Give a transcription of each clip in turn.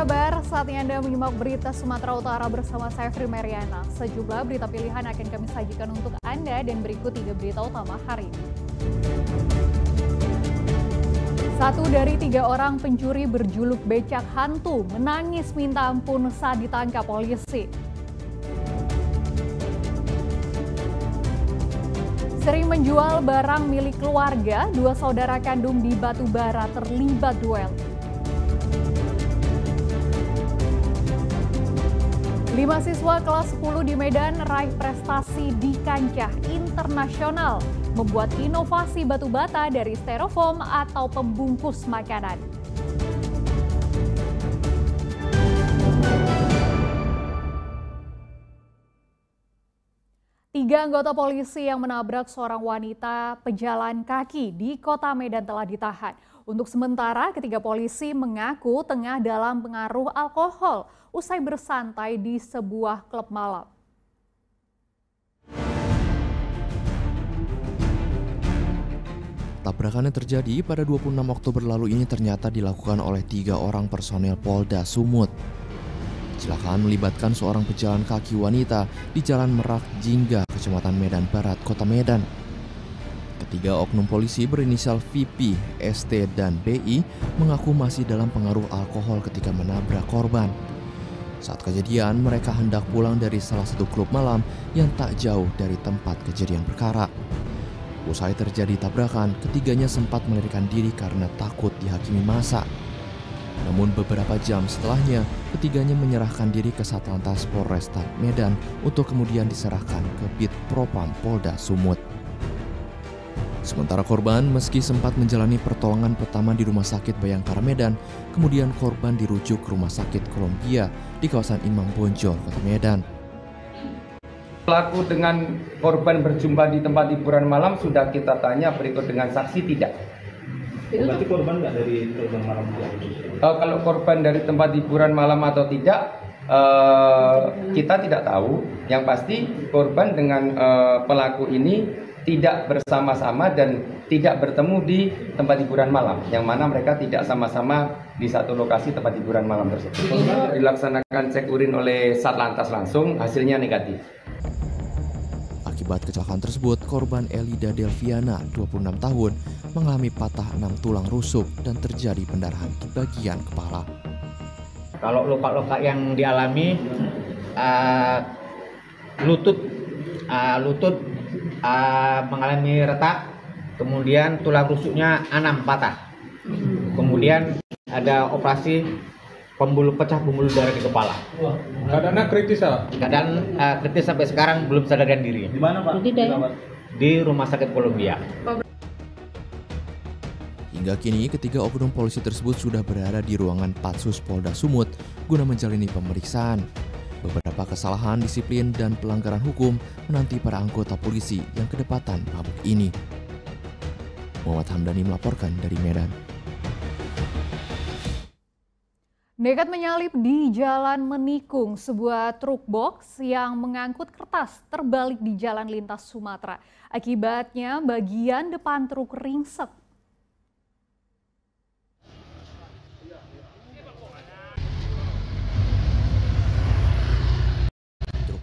kabar? Saatnya Anda menyimak berita Sumatera Utara bersama saya Fri Mariana. Sejumlah berita pilihan akan kami sajikan untuk Anda dan berikut 3 berita utama hari ini. 1 dari 3 orang pencuri berjuluk becak hantu menangis minta ampun saat ditangkap polisi. Sering menjual barang milik keluarga, 2 saudara kandung di Batubara terlibat duel. 5 siswa kelas 10 di Medan raih prestasi di kancah internasional, membuat inovasi batu bata dari styrofoam atau pembungkus makanan. Tiga anggota polisi yang menabrak seorang wanita pejalan kaki di Kota Medan telah ditahan. Untuk sementara, ketiga polisi mengaku tengah dalam pengaruh alkohol usai bersantai di sebuah klub malam. Tabrakan yang terjadi pada 26 Oktober lalu ini ternyata dilakukan oleh 3 orang personel Polda Sumut. Kecelakaan melibatkan seorang pejalan kaki wanita di Jalan Merak Jingga, Kecamatan Medan Barat, Kota Medan. Ketiga oknum polisi berinisial VP, ST, dan BI mengaku masih dalam pengaruh alkohol ketika menabrak korban. Saat kejadian, mereka hendak pulang dari salah satu klub malam yang tak jauh dari tempat kejadian perkara. Usai terjadi tabrakan, ketiganya sempat melarikan diri karena takut dihakimi massa. Namun beberapa jam setelahnya, ketiganya menyerahkan diri ke Satlantas Polresta Medan untuk kemudian diserahkan ke Bid Propam Polda Sumut. Sementara korban meski sempat menjalani pertolongan pertama di Rumah Sakit Bayangkara Medan, kemudian korban dirujuk ke Rumah Sakit Kolombia di kawasan Imam Bonjol, Kota Medan. Pelaku dengan korban berjumpa di tempat hiburan malam sudah kita tanya, berikut dengan saksi tidak. Berarti korban nggak dari korban malam juga? Kalau korban dari tempat hiburan malam atau tidak, kita tidak tahu. Yang pasti korban dengan pelaku ini tidak bersama-sama dan tidak bertemu di tempat hiburan malam, yang mana mereka tidak sama-sama di satu lokasi tempat hiburan malam tersebut. Dilaksanakan cek urin oleh Satlantas langsung, hasilnya negatif. Akibat kecelakaan tersebut, korban Elida Delviana, 26 tahun, mengalami patah 6 tulang rusuk dan terjadi pendarahan di bagian kepala. Kalau luka-luka yang dialami, lutut mengalami retak, kemudian tulang rusuknya 6 patah. Kemudian ada operasi pecah pembuluh darah di kepala. Keadaannya kritis, Pak? Keadaan kritis sampai sekarang belum sadarkan diri. Di mana, Pak? Di Rumah Sakit Kolombia. Hingga kini, ketiga oknum polisi tersebut sudah berada di ruangan Patsus Polda Sumut guna menjalani pemeriksaan. Beberapa kesalahan disiplin dan pelanggaran hukum menanti para anggota polisi yang kedapatan mabuk ini. Muhammad Hamdani melaporkan dari Medan. Nekat menyalip di Jalan Menikung, sebuah truk box yang mengangkut kertas terbalik di jalan lintas Sumatera. Akibatnya bagian depan truk ringsek.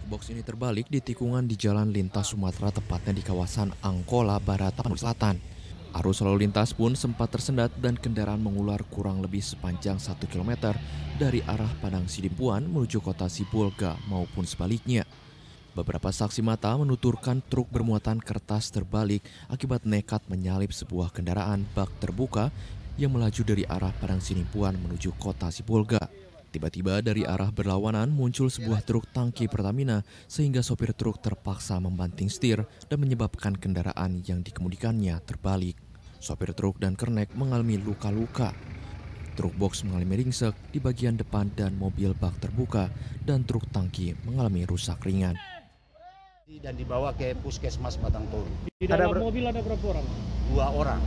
Box ini terbalik di tikungan di jalan lintas Sumatera, tepatnya di kawasan Angkola Barat, Tapanuli Selatan. Arus lalu lintas pun sempat tersendat dan kendaraan mengular kurang lebih sepanjang 1 km dari arah Padang Sidimpuan menuju kota Sibolga maupun sebaliknya. Beberapa saksi mata menuturkan truk bermuatan kertas terbalik akibat nekat menyalip sebuah kendaraan bak terbuka yang melaju dari arah Padang Sidimpuan menuju kota Sibolga. Tiba-tiba dari arah berlawanan muncul sebuah truk tangki Pertamina sehingga sopir truk terpaksa membanting setir dan menyebabkan kendaraan yang dikemudikannya terbalik. Sopir truk dan kernet mengalami luka-luka. Truk box mengalami ringsek di bagian depan dan mobil bak terbuka dan truk tangki mengalami rusak ringan. Dan dibawa ke Puskesmas Batang Toru. Di dalam mobil ada berapa orang? 2 orang.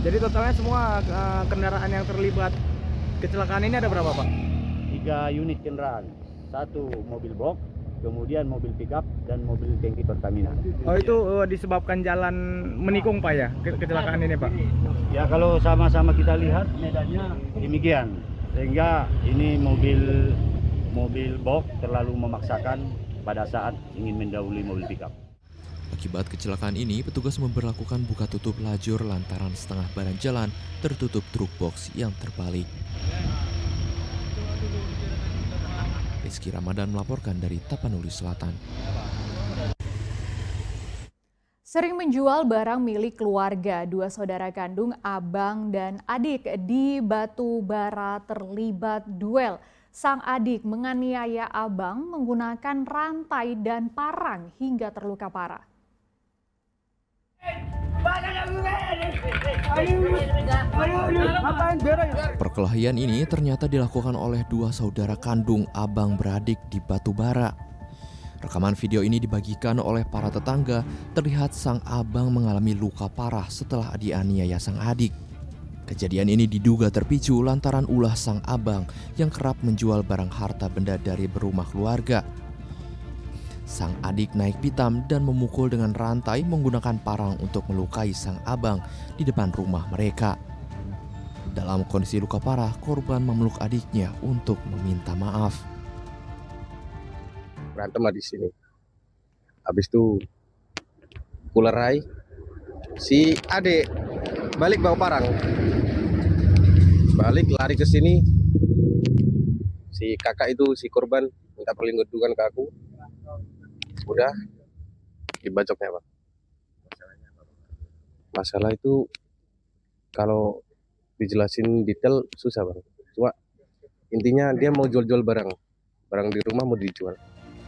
Jadi totalnya semua kendaraan yang terlibat kecelakaan ini ada berapa, Pak? 3 unit kendaraan, 1 mobil box, kemudian mobil pickup dan mobil tangki Pertamina. Oh, itu disebabkan jalan menikung, Pak, ya, kecelakaan ini, Pak? Ya, kalau sama-sama kita lihat medannya demikian. Sehingga ini mobil box terlalu memaksakan pada saat ingin mendahului mobil pickup. Akibat kecelakaan ini, petugas memberlakukan buka tutup lajur lantaran setengah badan jalan tertutup truk box yang terbalik. Rizky Ramadan melaporkan dari Tapanuli Selatan. Sering menjual barang milik keluarga, dua saudara kandung, abang dan adik di Batu Bara terlibat duel. Sang adik menganiaya abang menggunakan rantai dan parang hingga terluka parah. Perkelahian ini ternyata dilakukan oleh dua saudara kandung abang beradik di Batu Bara. Rekaman video ini dibagikan oleh para tetangga, terlihat sang abang mengalami luka parah setelah dianiaya sang adik. Kejadian ini diduga terpicu lantaran ulah sang abang yang kerap menjual barang harta benda dari berumah keluarga. Sang adik naik pitam dan memukul dengan rantai menggunakan parang untuk melukai sang abang di depan rumah mereka. Dalam kondisi luka parah, korban memeluk adiknya untuk meminta maaf. Berantem lah di sini. Habis itu kulerai, si adik balik bawa parang, balik lari ke sini. Si kakak itu, si korban minta perlindungan ke aku. Udah dibacoknya, Pak. Masalah itu kalau dijelasin detail susah, Bang. Cuma intinya dia mau jual-jual barang di rumah mau dijual.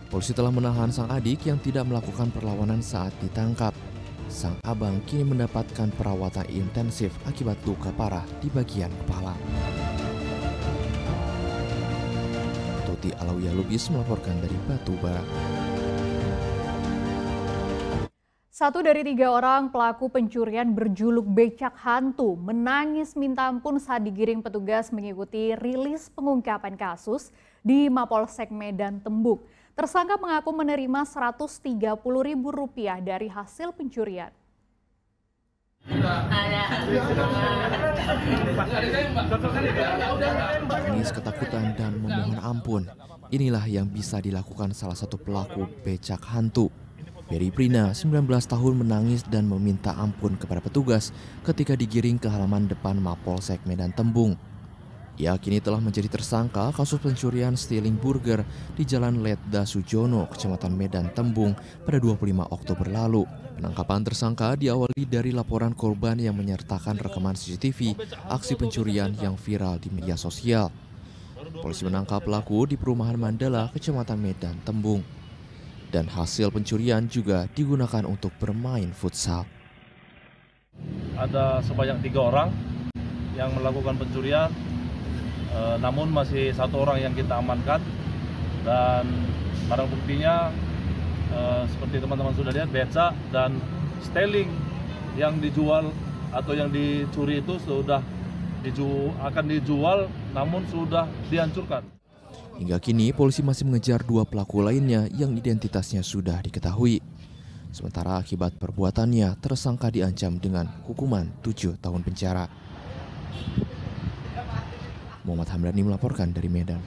Polisi telah menahan sang adik yang tidak melakukan perlawanan saat ditangkap. Sang abang kini mendapatkan perawatan intensif akibat luka parah di bagian kepala. Tuti Alawiyah Lubis melaporkan dari Batu Bara. 1 dari 3 orang pelaku pencurian berjuluk becak hantu menangis minta ampun saat digiring petugas mengikuti rilis pengungkapan kasus di Mapolsek Medan Tembung. Tersangka mengaku menerima Rp130.000 dari hasil pencurian. Menangis ketakutan dan memohon ampun, inilah yang bisa dilakukan salah satu pelaku becak hantu. Berry Prina, 19 tahun, menangis dan meminta ampun kepada petugas ketika digiring ke halaman depan Mapolsek Medan Tembung. Ia kini telah menjadi tersangka kasus pencurian stealing burger di Jalan Letda Sujono, Kecamatan Medan Tembung pada 25 Oktober lalu. Penangkapan tersangka diawali dari laporan korban yang menyertakan rekaman CCTV aksi pencurian yang viral di media sosial. Polisi menangkap pelaku di perumahan Mandala, Kecamatan Medan Tembung. Dan hasil pencurian juga digunakan untuk bermain futsal. Ada sebanyak 3 orang yang melakukan pencurian, namun masih 1 orang yang kita amankan. Dan barang buktinya seperti teman-teman sudah lihat, beca dan stealing yang dijual atau yang dicuri itu sudah akan dijual namun sudah dihancurkan. Hingga kini polisi masih mengejar 2 pelaku lainnya yang identitasnya sudah diketahui. Sementara akibat perbuatannya, tersangka diancam dengan hukuman 7 tahun penjara. Muhammad Hamdani melaporkan dari Medan.